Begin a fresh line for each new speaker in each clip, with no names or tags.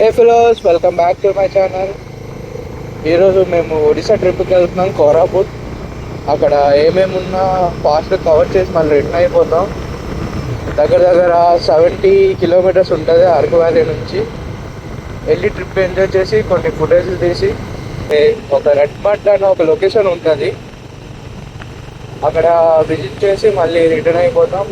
Hey ఫిలోస్, welcome back to my channel. ఈరోజు మేము ఒడిశా ట్రిప్కి వెళ్తున్నాం, కోరాపుట్. అక్కడ ఏమేమి ఉన్నా ఫాస్ట్ కవర్ చేసి మళ్ళీ రిటర్న్ అయిపోతాం. దగ్గర దగ్గర 70 కిలోమీటర్స్ ఉంటుంది అరకు వ్యాలీ నుంచి. వెళ్ళి ట్రిప్ ఎంజాయ్ చేసి కొన్ని ఫుటేజ్ తీసి ఒక రెడ్ మడ్ అని ఒక లొకేషన్ ఉంటుంది, అక్కడ విజిట్ చేసి మళ్ళీ రిటర్న్ అయిపోతాం.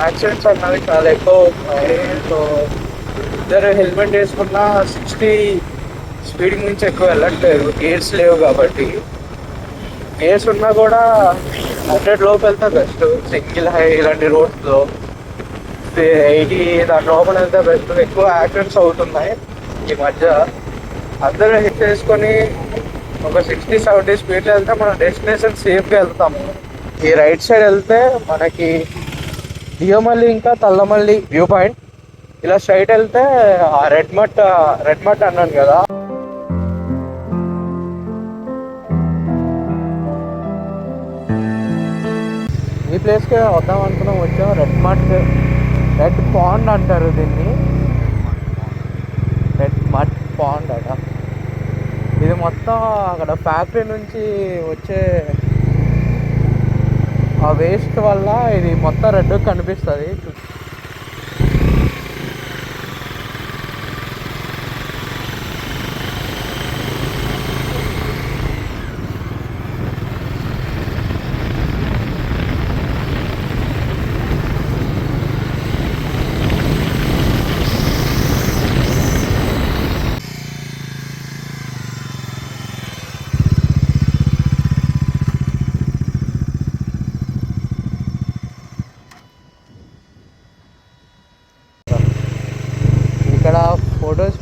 యాక్సిడెంట్స్ అన్నవి చాలా ఎక్కువ అవుతున్నాయి. సో ఇద్దరు హెల్మెట్ వేసుకున్న 60 స్పీడ్ నుంచి ఎక్కువ వెళ్ళట్లేదు, గేర్స్ లేవు కాబట్టి. గేర్స్ ఉన్నా కూడా 100 లోపు వెళ్తే బెస్ట్. సింగిల్ హై ఇలాంటి రోడ్స్లో 80 దాని లోపల వెళ్తే బెస్ట్. ఎక్కువ యాక్సిడెంట్స్ అవుతున్నాయి ఈ మధ్య. అందరూ హిట్ చేసుకొని ఒక 60-70 స్పీడ్లో వెళ్తే మన డెస్టినేషన్ సేఫ్గా వెళ్తాము. ఈ రైట్ సైడ్ వెళ్తే మనకి దియోమల్లి ఇంకా తల్లమల్లి వ్యూ పాయింట్. ఇలా స్ట్రైట్ వెళ్తే ఆ రెడ్ మట్ అన్నాను కదా, ఈ ప్లేస్కి వద్దాం అనుకున్నాం. వచ్చాం రెడ్ పాండ్ అంటారు దీన్ని, రెడ్ మడ్ పాండ్ అట. ఇది మొత్తం అక్కడ ఫ్యాక్టరీ నుంచి వచ్చే ఆ వేస్ట్ వల్ల ఇది మొత్తం రెడ్ కనిపిస్తుంది. ఇక్కడ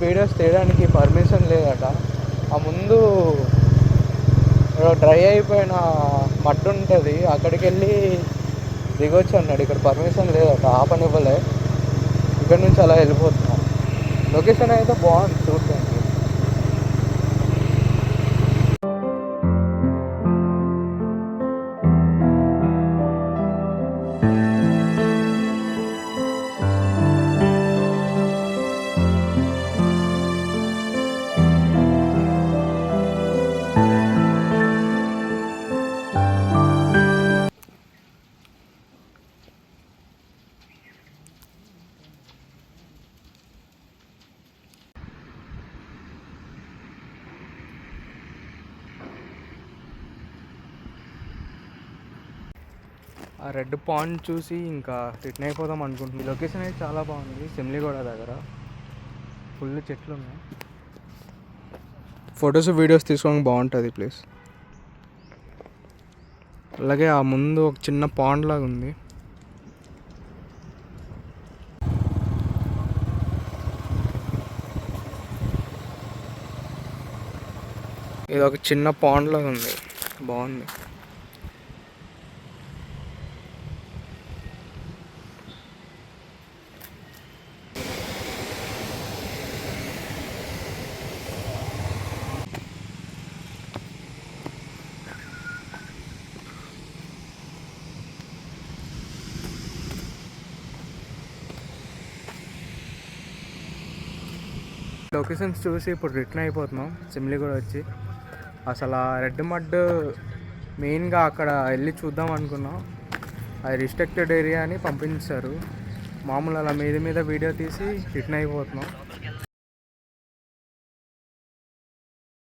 వీడియోస్ తీయడానికి పర్మిషన్ లేదట. ఆ ముందు డ్రై అయిపోయిన మట్టు ఉంటుంది, అక్కడికి వెళ్ళి దిగొచ్చు అన్నాడు. ఇక్కడ పర్మిషన్ లేదట, ఆపనివ్వలే. ఇక్కడ నుంచి అలా వెళ్ళిపోతున్నాం. లొకేషన్ అయితే బాగుంది చూడటానికి. ఆ రెడ్ పాండ్ చూసి ఇంకా రిటర్న్ అయిపోదాం అనుకుంటున్నాం. ఈ లొకేషన్ అయితే చాలా బాగుంది, సిమ్లిగూడ దగ్గర. ఫుల్ చెట్లు ఉన్నాయి, ఫొటోస్ వీడియోస్ తీసుకోవడానికి బాగుంటుంది ఈ ప్లేస్. అలాగే ఆ ముందు ఒక చిన్న పాండ్ లాగా ఉంది. ఇది ఒక చిన్న పాండ్ లాగా ఉంది, బాగుంది. లొకేషన్స్ చూసి ఇప్పుడు రిటర్న్ అయిపోతున్నాం సిమ్లిగూడ వచ్చి. అసలు ఆ రెడ్ మడ్ మెయిన్గా అక్కడ వెళ్ళి చూద్దాం అనుకున్నాం. అది రిస్ట్రిక్టెడ్ ఏరియా అని పంపించారు. మామూలు అలా మీద వీడియో తీసి రిటర్న్ అయిపోతున్నాం.